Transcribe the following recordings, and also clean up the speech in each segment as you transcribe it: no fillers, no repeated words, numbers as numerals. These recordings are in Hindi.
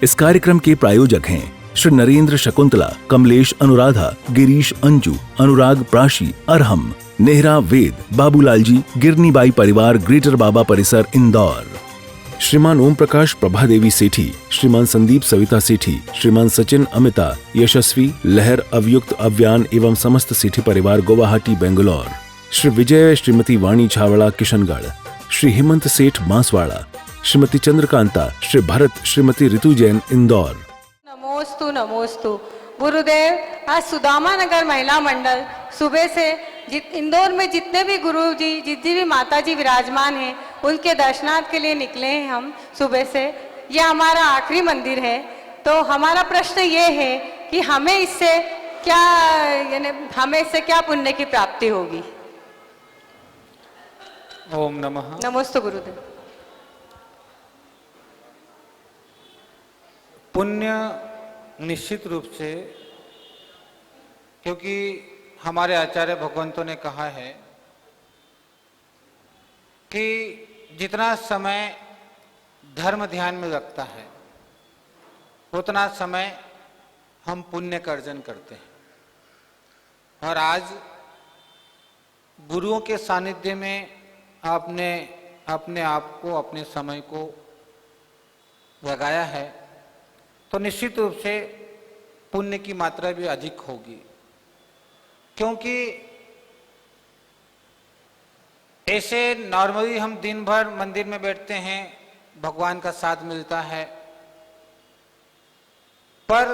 इस कार्यक्रम के प्रायोजक हैं श्री नरेंद्र शकुंतला, कमलेश अनुराधा, गिरीश अंजू, अनुराग प्राशी, अरहम, नेहरा वेद, बाबूलाल जी, गिरनीबाई परिवार, ग्रेटर बाबा परिसर, इंदौर। श्रीमान ओम प्रकाश प्रभादेवी सेठी, श्रीमान संदीप सविता सेठी, श्रीमान सचिन अमिता, यशस्वी, लहर, अवयुक्त, अव्यान एवं समस्त सेठी परिवार, गुवाहाटी, बेंगलोर। श्री विजय, श्रीमती वाणी छावड़ा, किशनगढ़, श्री हेमंत सेठ, बांसवाड़ा, श्रीमती चंद्रकांता, श्री भरत, श्रीमती ऋतु जैन, इंदौर। नमोस्तु नमोस्तु। गुरुदेव, आज सुदामा नगर महिला मंडल सुबह से इंदौर में जितने भी गुरु जी, जितनी भी माता जी विराजमान हैं, उनके दर्शनार्थ के लिए निकले हैं हम सुबह से। यह हमारा आखिरी मंदिर है। तो हमारा प्रश्न ये है कि हमें इससे क्या पुण्य की प्राप्ति होगी? ओम नमः। नमोस्तु गुरुदेव। पुण्य निश्चित रूप से, क्योंकि हमारे आचार्य भगवंतों ने कहा है कि जितना समय धर्म ध्यान में लगता है उतना समय हम पुण्य का अर्जन करते हैं। और आज गुरुओं के सानिध्य में आपने अपने आप को, अपने समय को लगाया है, तो निश्चित रूप से पुण्य की मात्रा भी अधिक होगी। क्योंकि ऐसे नॉर्मली हम दिन भर मंदिर में बैठते हैं, भगवान का साथ मिलता है, पर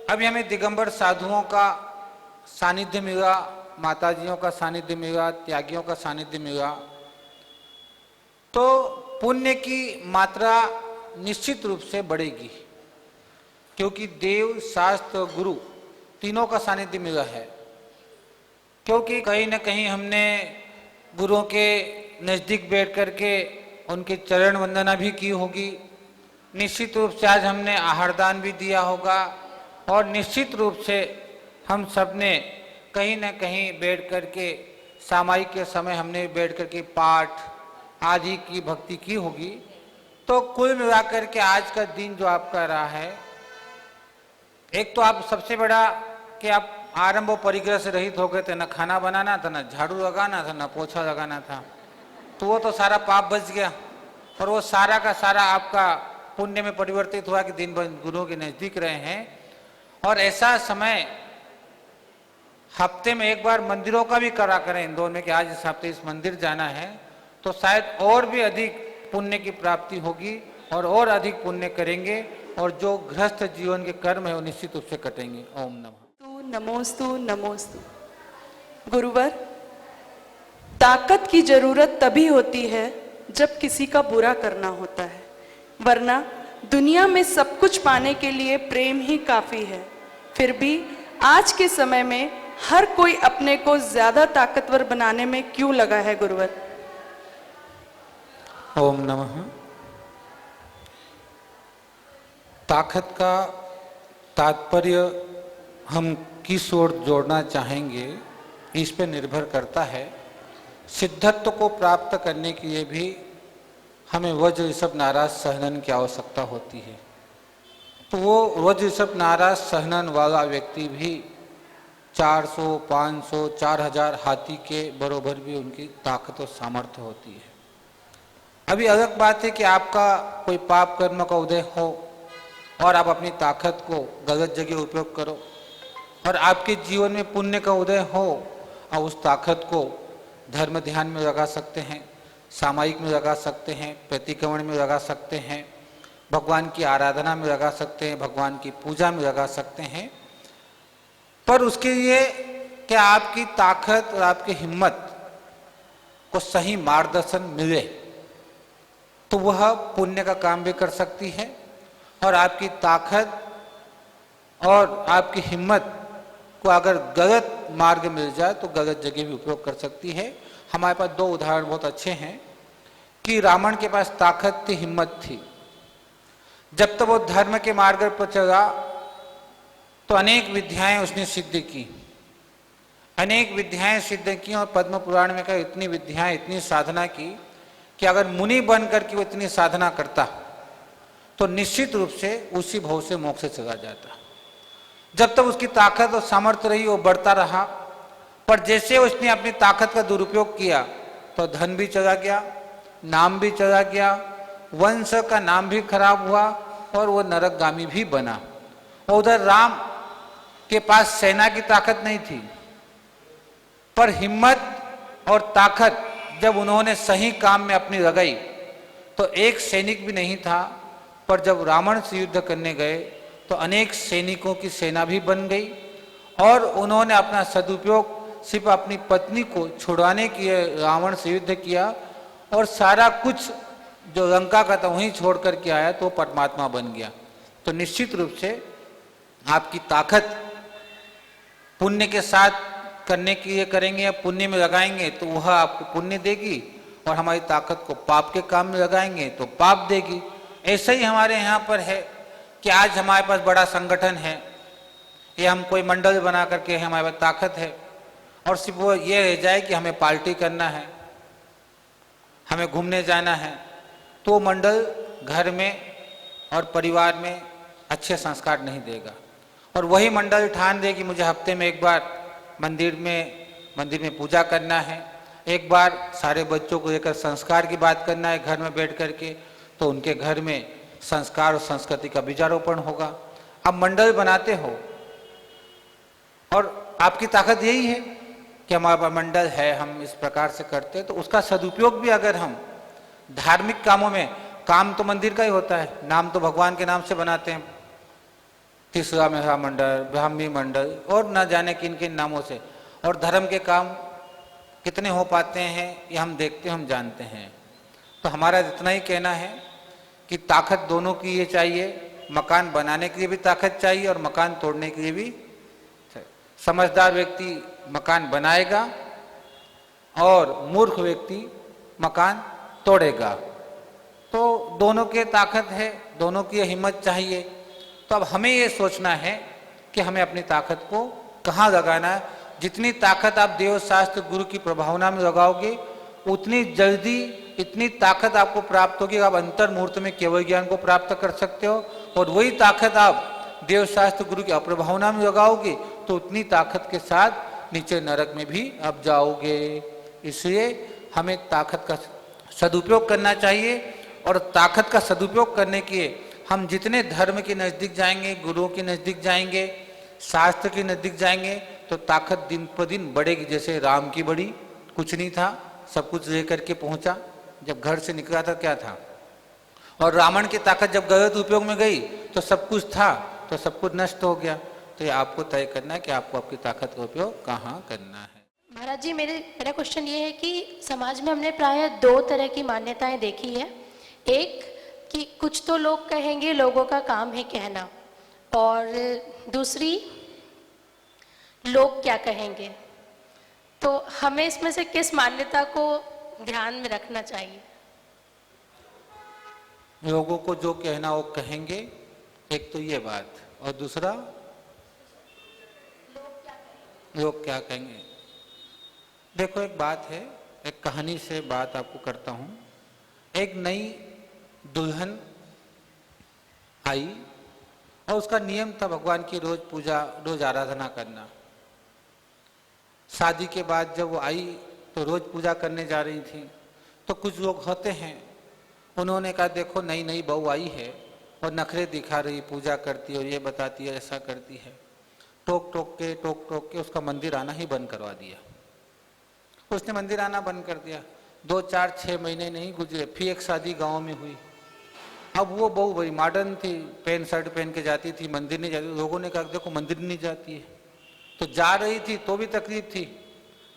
अभी हमें दिगंबर साधुओं का सानिध्य मिला, माताजियों का सानिध्य मिला, त्यागियों का सानिध्य मिला, तो पुण्य की मात्रा निश्चित रूप से बढ़ेगी। क्योंकि देव, शास्त्र, गुरु तीनों का सानिध्य मिला है। क्योंकि कहीं न कहीं हमने गुरुओं के नज़दीक बैठ करके उनके चरण वंदना भी की होगी। निश्चित रूप से आज हमने आहारदान भी दिया होगा, और निश्चित रूप से हम सब ने कहीं न कहीं बैठ करके सामायिक के समय हमने बैठ करके पाठ आदि की भक्ति की होगी। तो कुल मिलाकर के आज का दिन जो आपका रहा है, एक तो आप सबसे बड़ा कि आप आरंभ और परिग्रह से रहित हो गए थे, न खाना बनाना था, न झाड़ू लगाना था, न पोछा लगाना था, तो वो तो सारा पाप बच गया, और वो सारा का सारा आपका पुण्य में परिवर्तित हुआ कि दिन भर गुरुओं के नजदीक रहे हैं। और ऐसा समय हफ्ते में एक बार मंदिरों का भी करा करें इंदौर में कि आज इस हफ्ते इस मंदिर जाना है, तो शायद और भी अधिक पुण्य की प्राप्ति होगी और अधिक पुण्य करेंगे, और जो गृहस्थ जीवन के कर्म है वो निश्चित रूप से कटेंगे। ओम नमः। नमोस्तु नमोस्तु। गुरुवर, ताकत की जरूरत तभी होती है जब किसी का बुरा करना होता है, वरना दुनिया में सब कुछ पाने के लिए प्रेम ही काफी है। फिर भी आज के समय में हर कोई अपने को ज्यादा ताकतवर बनाने में क्यों लगा है गुरुवर? ओम नमः। ताकत का तात्पर्य हम किस ओर जोड़ना चाहेंगे इस पर निर्भर करता है। सिद्धत्व को प्राप्त करने के लिए भी हमें वज्र ऋषभ नाराज सहनन की आवश्यकता होती है। तो वो वज्र ऋषभ नाराज सहनन वाला व्यक्ति भी 400, 500, 4000 हाथी के बरोबर भी उनकी ताकत और सामर्थ्य होती है। अभी अलग बात है कि आपका कोई पाप कर्म का उदय हो और आप अपनी ताकत को गलत जगह उपयोग करो, और आपके जीवन में पुण्य का उदय हो, आप उस ताकत को धर्म ध्यान में लगा सकते हैं, सामायिक में लगा सकते हैं, प्रतिक्रमण में लगा सकते हैं, भगवान की आराधना में लगा सकते हैं, भगवान की पूजा में लगा सकते हैं। पर उसके लिए कि आपकी ताकत और आपकी हिम्मत को सही मार्गदर्शन मिले, तो वह पुण्य का काम भी कर सकती है, और आपकी ताकत और आपकी हिम्मत को अगर गलत मार्ग मिल जाए तो गलत जगह भी उपयोग कर सकती है। हमारे पास दो उदाहरण बहुत अच्छे हैं कि रावण के पास ताकत थी, हिम्मत थी। जब तक वो धर्म के मार्ग पर चला तो अनेक विद्याएं उसने सिद्ध की, अनेक विद्याएं सिद्ध की, और पद्म पुराण में कहा इतनी विद्याएं, इतनी साधना की कि अगर मुनि बन करके वो इतनी साधना करता तो निश्चित रूप से उसी भव से मोक्ष चला जाता। जब तक उसकी ताकत और सामर्थ्य रही वो बढ़ता रहा, पर जैसे उसने अपनी ताकत का दुरुपयोग किया तो धन भी चला गया, नाम भी चला गया, वंश का नाम भी खराब हुआ और वो नरकगामी भी बना। और उधर राम के पास सेना की ताकत नहीं थी, पर हिम्मत और ताकत जब उन्होंने सही काम में अपनी लगाई तो एक सैनिक भी नहीं था, पर जब रावण से युद्ध करने गए तो अनेक सैनिकों की सेना भी बन गई और उन्होंने अपना सदुपयोग सिर्फ अपनी पत्नी को छुड़वाने के लिए रावण से युद्ध किया और सारा कुछ जो लंका का था वहीं छोड़ करके आया तो परमात्मा बन गया। तो निश्चित रूप से आपकी ताकत पुण्य के साथ करने के लिए करेंगे या पुण्य में लगाएंगे तो वह आपको पुण्य देगी, और हमारी ताकत को पाप के काम में लगाएंगे तो पाप देगी। ऐसा ही हमारे यहाँ पर है कि आज हमारे पास बड़ा संगठन है या हम कोई मंडल बना करके हमारे पास ताकत है और सिर्फ वो ये रह जाए कि हमें पार्टी करना है, हमें घूमने जाना है, तो मंडल घर में और परिवार में अच्छे संस्कार नहीं देगा। और वही मंडल ठान दे कि मुझे हफ्ते में एक बार मंदिर में पूजा करना है, एक बार सारे बच्चों को लेकर संस्कार की बात करना है घर में बैठ करके, तो उनके घर में संस्कार और संस्कृति का बीजारोपण होगा। आप मंडल बनाते हो और आपकी ताकत यही है कि हमारा मंडल है, हम इस प्रकार से करते हैं, तो उसका सदुपयोग भी अगर हम धार्मिक कामों में, काम तो मंदिर का ही होता है, नाम तो भगवान के नाम से बनाते हैं, तीसरा मेहरा मंडल, ब्राह्मी मंडल और न जाने किन किन नामों से, और धर्म के काम कितने हो पाते हैं ये हम देखते हैं, हम जानते हैं। तो हमारा इतना ही कहना है कि ताकत दोनों की ये चाहिए, मकान बनाने के लिए भी ताकत चाहिए और मकान तोड़ने के लिए भी। समझदार व्यक्ति मकान बनाएगा और मूर्ख व्यक्ति मकान तोड़ेगा। तो दोनों के ताकत है, दोनों की हिम्मत चाहिए। तो अब हमें ये सोचना है कि हमें अपनी ताकत को कहाँ लगाना है। जितनी ताकत आप देव शास्त्र गुरु की प्रभावना में लगाओगे उतनी जल्दी इतनी ताकत आपको प्राप्त होगी, आप अंतर मुहूर्त में केवल ज्ञान को प्राप्त कर सकते हो। और वही ताकत आप देव शास्त्र गुरु की अप्रभावना में लगाओगे तो उतनी ताकत के साथ नीचे नरक में भी आप जाओगे। इसलिए हमें ताकत का सदुपयोग करना चाहिए, और ताकत का सदुपयोग करने के हम जितने धर्म के नज़दीक जाएंगे, गुरुओं के नज़दीक जाएंगे, शास्त्र के नज़दीक जाएंगे, तो ताकत दिन पर दिन बढ़ेगी। जैसे राम की बढ़ी, कुछ नहीं था, सब कुछ लेकर के पहुंचा, जब घर से निकला था क्या था। और रावण की ताकत जब गलत उपयोग में गई तो सब कुछ था, तो सब कुछ नष्ट हो गया। तो ये आपको तय करना है कि आपको आपकी ताकत का उपयोग कहाँ करना है। महाराज जी, मेरा क्वेश्चन ये है कि समाज में हमने प्राय 2 तरह की मान्यताएं देखी है। एक कि कुछ तो लोग कहेंगे लोगों का काम है कहना, और दूसरी लोग क्या कहेंगे। तो हमें इसमें से किस मान्यता को ध्यान में रखना चाहिए? लोगों को जो कहना वो कहेंगे, एक तो ये बात, और दूसरा लोग क्या कहेंगे। देखो एक बात है, एक कहानी से बात आपको करता हूँ। एक नई दुल्हन आई और उसका नियम था भगवान की रोज पूजा, रोज आराधना करना। शादी के बाद जब वो आई तो रोज पूजा करने जा रही थी, तो कुछ लोग होते हैं, उन्होंने कहा देखो नई नई बहू आई है और नखरे दिखा रही, पूजा करती है और ये बताती है, ऐसा करती है। टोक टोक के उसका मंदिर आना ही बंद करवा दिया। उसने मंदिर आना बंद कर दिया। 2, 4, 6 महीने नहीं गुजरे, फिर एक शादी गांव में हुई। अब वो बहू बड़ी मॉडर्न थी, पैंट शर्ट पहन के जाती थी, मंदिर नहीं जाती। लोगों ने कहा देखो मंदिर नहीं जाती है। तो जा रही थी तो भी तकलीफ थी,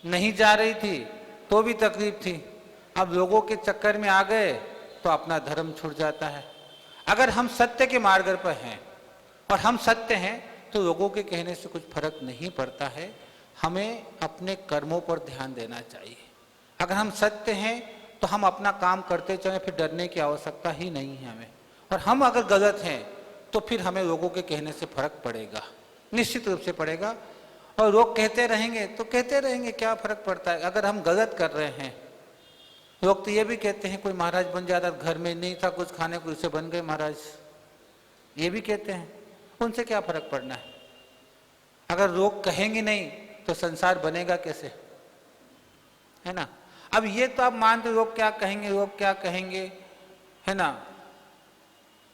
नहीं जा रही थी तो भी तकलीफ थी। अब लोगों के चक्कर में आ गए तो अपना धर्म छूट जाता है। अगर हम सत्य के मार्ग पर हैं और हम सत्य हैं तो लोगों के कहने से कुछ फर्क नहीं पड़ता है। हमें अपने कर्मों पर ध्यान देना चाहिए। अगर हम सत्य हैं तो हम अपना काम करते चलें, फिर डरने की आवश्यकता ही नहीं है हमें। और हम अगर गलत हैं तो फिर हमें लोगों के कहने से फर्क पड़ेगा, निश्चित रूप से पड़ेगा। और लोग कहते रहेंगे तो कहते रहेंगे, क्या फर्क पड़ता है। अगर हम गलत कर रहे हैं, लोग तो ये भी कहते हैं कोई महाराज बन जाता, घर में नहीं था कुछ खाने को, इसे बन गए महाराज, ये भी कहते हैं, उनसे क्या फर्क पड़ना है? अगर रोग कहेंगे नहीं तो संसार बनेगा कैसे, है ना? अब ये तो आप मानते रोग क्या कहेंगे, रोग क्या कहेंगे, है ना?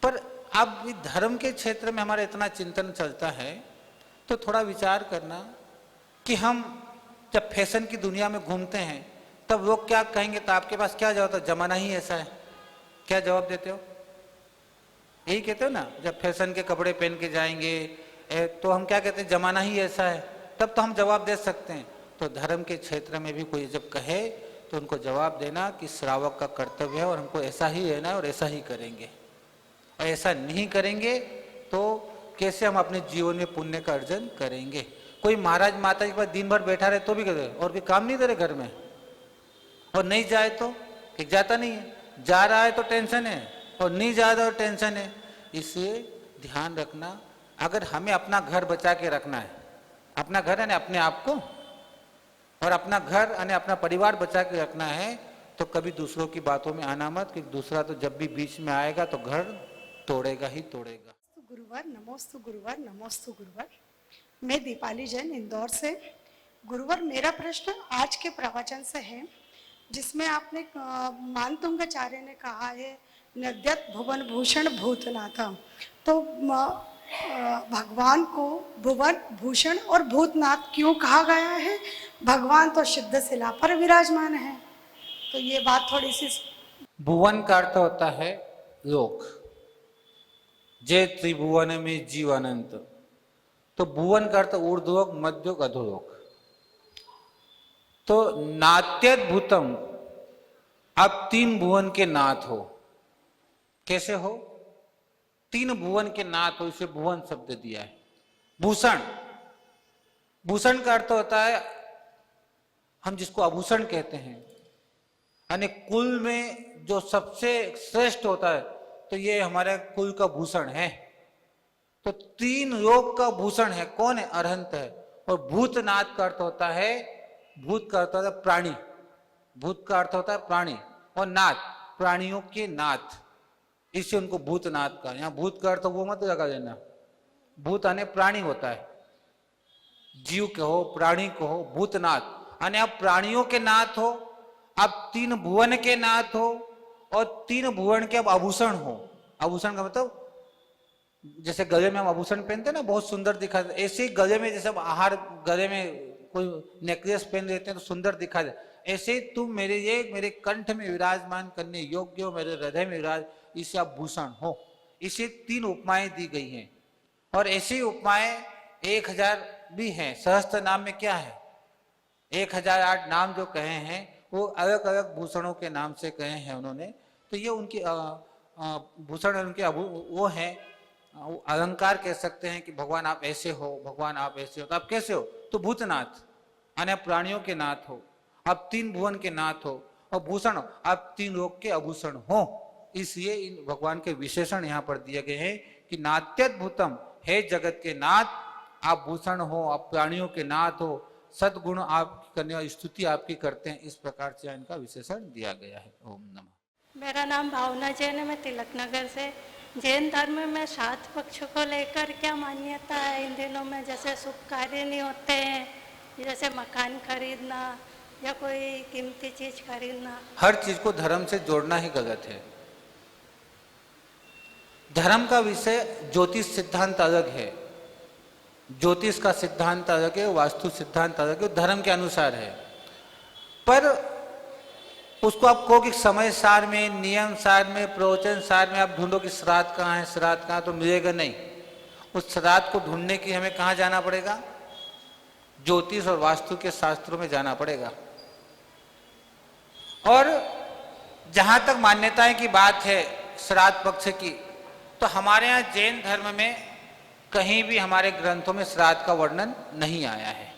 पर अब धर्म के क्षेत्र में हमारा इतना चिंतन चलता है तो थोड़ा विचार करना कि हम जब फैशन की दुनिया में घूमते हैं तब लोग क्या कहेंगे, तो आपके पास क्या जवाब है? जमाना ही ऐसा है। क्या जवाब देते हो? यही कहते हो ना, जब फैशन के कपड़े पहन के जाएंगे तो हम क्या कहते हैं? जमाना ही ऐसा है। तब तो हम जवाब दे सकते हैं। तो धर्म के क्षेत्र में भी कोई जब कहे तो उनको जवाब देना कि श्रावक का कर्तव्य है और हमको ऐसा ही रहना है और ऐसा ही करेंगे, और ऐसा नहीं करेंगे तो कैसे हम अपने जीवन में पुण्य का अर्जन करेंगे? कोई महाराज माता जी के पास दिन भर बैठा रहे तो भी करे, और कोई काम नहीं करे घर में, और नहीं जाए तो एक जाता नहीं है, जा रहा है तो टेंशन है, और नहीं जा रहा तो टेंशन है। इसलिए ध्यान रखना, अगर हमें अपना घर बचा के रखना है, अपना घर यानी अपने आप को, और अपना घर यानी अपना परिवार बचा के रखना है, तो कभी दूसरों की बातों में आना मत, कि दूसरा तो जब भी बीच में आएगा तो घर तोड़ेगा ही तोड़ेगा। गुरुवार नमोस्तु गुरुवार नमोस्तु गुरुवार। मैं दीपाली जैन इंदौर से। गुरुवार, मेरा प्रश्न आज के प्रवचन से है जिसमें आपने मानतुंगाचार्य ने कहा है नद्यत भुवन भूषण भूतनाथ। तो भगवान को भुवन भूषण और भूतनाथ क्यों कहा गया है? भगवान तो सिद्ध शिला पर विराजमान है। तो ये बात थोड़ी सी। भुवन का अर्थ होता है लोक, जे त्रिभुवन में जीव अनंत। तो भुवन का अर्थ ऊर्ध्वलोक, मध्यलोक, अधोलोक। तो नात्यद्भुतम, आप तीन भुवन के नाथ हो। कैसे हो? तीन भुवन के नाथ हो, इसे भुवन शब्द दिया है। भूषण, भूषण का अर्थ होता है हम जिसको आभूषण कहते हैं, यानी कुल में जो सबसे श्रेष्ठ होता है, तो ये हमारे कुल का भूषण है। तो तीन लोक का भूषण है। कौन है? अरहंत है। और भूतनाथ का अर्थ होता है, भूत का अर्थ होता है प्राणी, भूत का अर्थ होता है प्राणी, और नाथ प्राणियों के नाथ, इससे उनको भूतनाथ का। यहाँ भूत का अर्थ वो मत लगा देना, भूत आने प्राणी होता है, जीव कहो प्राणी कहो, भूतनाथ यानी आप प्राणियों के नाथ हो, आप तीन भुवन के नाथ हो, और तीन भुवन के आप आभूषण हो। आभूषण का मतलब जैसे गले में हम आभूषण पहनते हैं ना, बहुत सुंदर दिखाते, ऐसे ही गले में जैसे आहार, गले में कोई नेकलेस पहन लेते हैं तो सुंदर दिखा दे, ऐसे तुम मेरे कंठ में विराजमान करने योग्य हो, मेरे हृदय में विराज, इसे आप भूषण हो। इसे तीन उपमाएं दी गई हैं, और ऐसी उपमाएं 1000 भी हैं। सहस्त्र नाम में क्या है? 1008 नाम जो कहे हैं वो अलग अलग भूषणों के नाम से कहे हैं उन्होंने। तो ये उनकी भूषण, उनके वो हैं, अलंकार कह सकते हैं कि भगवान आप ऐसे हो, भगवान आप ऐसे हो। तो आप कैसे हो? तो भूतनाथ यानी प्राणियों के नाथ हो, आप तीन भुवन के नाथ हो, और भूषण आप तीन लोक के आभूषण हो। इसलिए इन भगवान के विशेषण यहाँ पर दिए गए हैं कि नात्यद्भुतम, है जगत के नाथ, आप भूषण हो, आप प्राणियों के नाथ हो, सद्गुण आप करने वाली स्तुति आपकी करते हैं। इस प्रकार से इनका विशेषण दिया गया है। ओम नमः। मेरा नाम भावना जैन है, मैं तिलक नगर से। जैन धर्म में 7 पक्ष को लेकर क्या मान्यता है इन दिनों में? जैसे शुभ कार्य नहीं होते हैं, जैसे मकान खरीदना या कोई कीमती चीज खरीदना, हर चीज को धर्म से जोड़ना ही गलत है। धर्म का विषय ज्योतिष सिद्धांत अलग है, ज्योतिष का सिद्धांत अलग है, वास्तु सिद्धांत अलग है, धर्म के अनुसार है। पर उसको आप कहो कि समय सार में, नियम सार में, प्रवचन सार में आप ढूंढो कि श्राद्ध कहाँ है, श्राद्ध कहाँ, तो मिलेगा नहीं। उस श्राद्ध को ढूंढने की हमें कहाँ जाना पड़ेगा? ज्योतिष और वास्तु के शास्त्रों में जाना पड़ेगा। और जहां तक मान्यताएं की बात है श्राद्ध पक्ष की, तो हमारे यहाँ जैन धर्म में कहीं भी हमारे ग्रंथों में श्राद्ध का वर्णन नहीं आया है।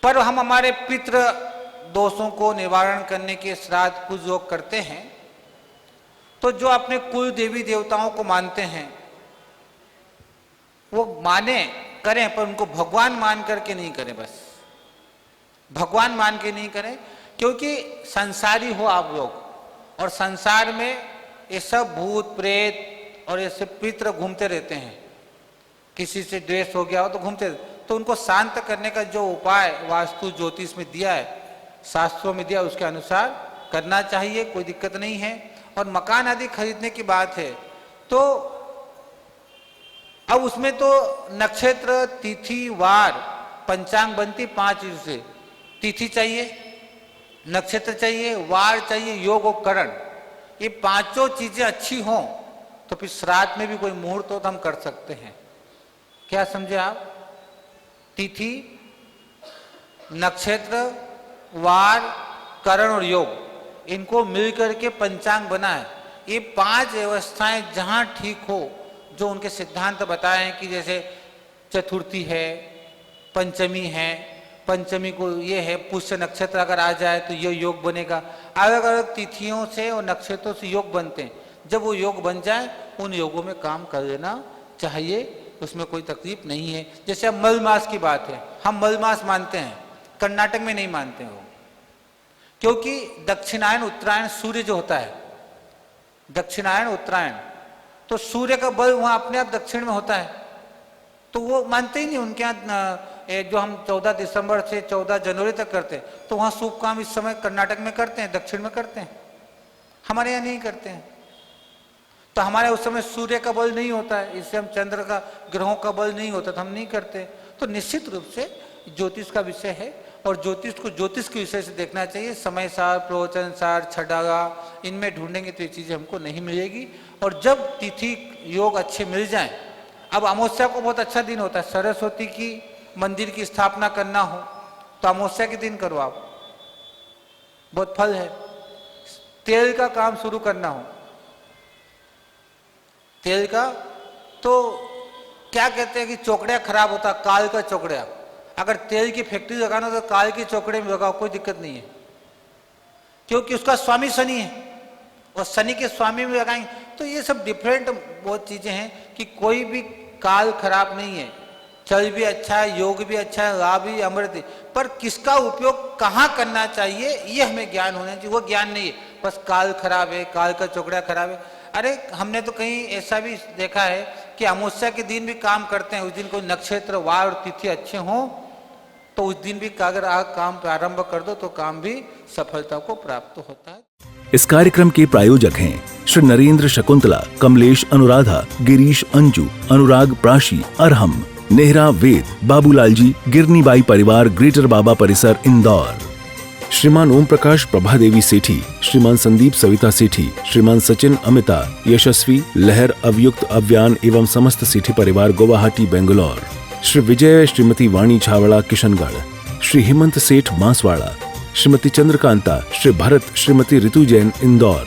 पर हम हमारे पितृ दोषों को निवारण करने के श्राद्ध कुछ लोग करते हैं। तो जो अपने कुल देवी देवताओं को मानते हैं वो माने करें, पर उनको भगवान मान करके नहीं करें। बस भगवान मान के नहीं करें, क्योंकि संसारी हो आप लोग, और संसार में ये सब भूत प्रेत और ऐसे पितर घूमते रहते हैं, किसी से द्वेष हो गया हो तो घूमते, तो उनको शांत करने का जो उपाय वास्तु ज्योतिष में दिया है, शास्त्रों में दिया, उसके अनुसार करना चाहिए, कोई दिक्कत नहीं है। और मकान आदि खरीदने की बात है तो अब उसमें तो नक्षत्र, तिथि, वार, पंचांग बनती 5 चीज से। तिथि चाहिए, नक्षत्र चाहिए, वार चाहिए, योग और करण, ये 5 चीजें अच्छी हों तो फिर श्राद्ध में भी कोई मुहूर्त हो तो हम कर सकते हैं। क्या समझे आप? तिथि, नक्षत्र, वार, करण और योग, इनको मिलकर के पंचांग बना है। ये 5 व्यवस्थाएं जहां ठीक हो, जो उनके सिद्धांत बताए हैं कि जैसे चतुर्थी है, पंचमी है, पंचमी को ये है, पुष्य नक्षत्र अगर आ जाए तो ये योग बनेगा। अलग अलग तिथियों से और नक्षत्रों से योग बनते हैं। जब वो योग बन जाए उन योगों में काम कर लेना चाहिए, उसमें कोई तकलीफ नहीं है। जैसे अब मल मास की बात है, हम मल मास मानते हैं, कर्नाटक में नहीं मानते हो, क्योंकि दक्षिणायन उत्तरायण सूर्य जो होता है, दक्षिणायन उत्तरायण, तो सूर्य का बल वहां अपने आप दक्षिण में होता है, तो वो मानते ही नहीं। उनके यहाँ जो हम 14 दिसंबर से 14 जनवरी तक करते हैं, तो वहां शुभ काम इस समय कर्नाटक में करते हैं, दक्षिण में करते हैं, हमारे यहाँ नहीं करते हैं। तो हमारे उस समय सूर्य का बल नहीं होता है, इससे हम चंद्र का, ग्रहों का बल नहीं होता, तो हम नहीं करते। तो निश्चित रूप से ज्योतिष का विषय है और ज्योतिष को ज्योतिष के विषय से देखना चाहिए। समय सार, प्रवचन सार, छठागा, इनमें ढूंढेंगे तो ये चीजें हमको नहीं मिलेगी। और जब तिथि योग अच्छे मिल जाएं, अब अमावस्या को बहुत अच्छा दिन होता है, सरस्वती की मंदिर की स्थापना करना हो तो अमावस्या के दिन करो आप, बहुत फल है। तेल का काम शुरू करना हो, तेल का, तो क्या कहते हैं कि चौकड़िया खराब होता, काल का चौकड़िया, अगर तेल की फैक्ट्री लगाना तो काल के चौकड़े में लगाओ, कोई दिक्कत नहीं है, क्योंकि उसका स्वामी शनि है और शनि के स्वामी में लगाएंगे। तो ये सब डिफरेंट बहुत चीजें हैं कि कोई भी काल खराब नहीं है, चल भी अच्छा है, योग भी अच्छा है, लाभ भी, अमृत, पर किसका उपयोग कहाँ करना चाहिए ये हमें ज्ञान होना चाहिए। वो ज्ञान नहीं है, बस काल खराब है, काल का चौकड़ा खराब है। अरे हमने तो कहीं ऐसा भी देखा है कि अमावस्या के दिन भी काम करते हैं, उस दिन कोई नक्षत्र, वार और तिथि अच्छे हों तो उस दिन भी अगर आप काम प्रारंभ कर दो तो काम भी सफलता को प्राप्त होता है। इस कार्यक्रम के प्रायोजक हैं श्री नरेंद्र शकुंतला, कमलेश अनुराधा, गिरीश अंजू, अनुराग प्राशी, अरहम, नेहरा वेद, बाबूलाल जी, गिरनीबाई परिवार, ग्रेटर बाबा परिसर, इंदौर। श्रीमान ओम प्रकाश प्रभादेवी सेठी, श्रीमान संदीप सविता सेठी, श्रीमान सचिन अमिता, यशस्वी, लहर, अवयुक्त, अव्यान एवं समस्त सेठी परिवार, गुवाहाटी, बेंगलोर। श्री विजय, श्रीमती वाणी छावड़ा, किशनगढ़। श्री हेमंत सेठ, बांसवाड़ा। श्रीमती चंद्रकांता, श्री भरत, श्रीमती ऋतु जैन, इंदौर।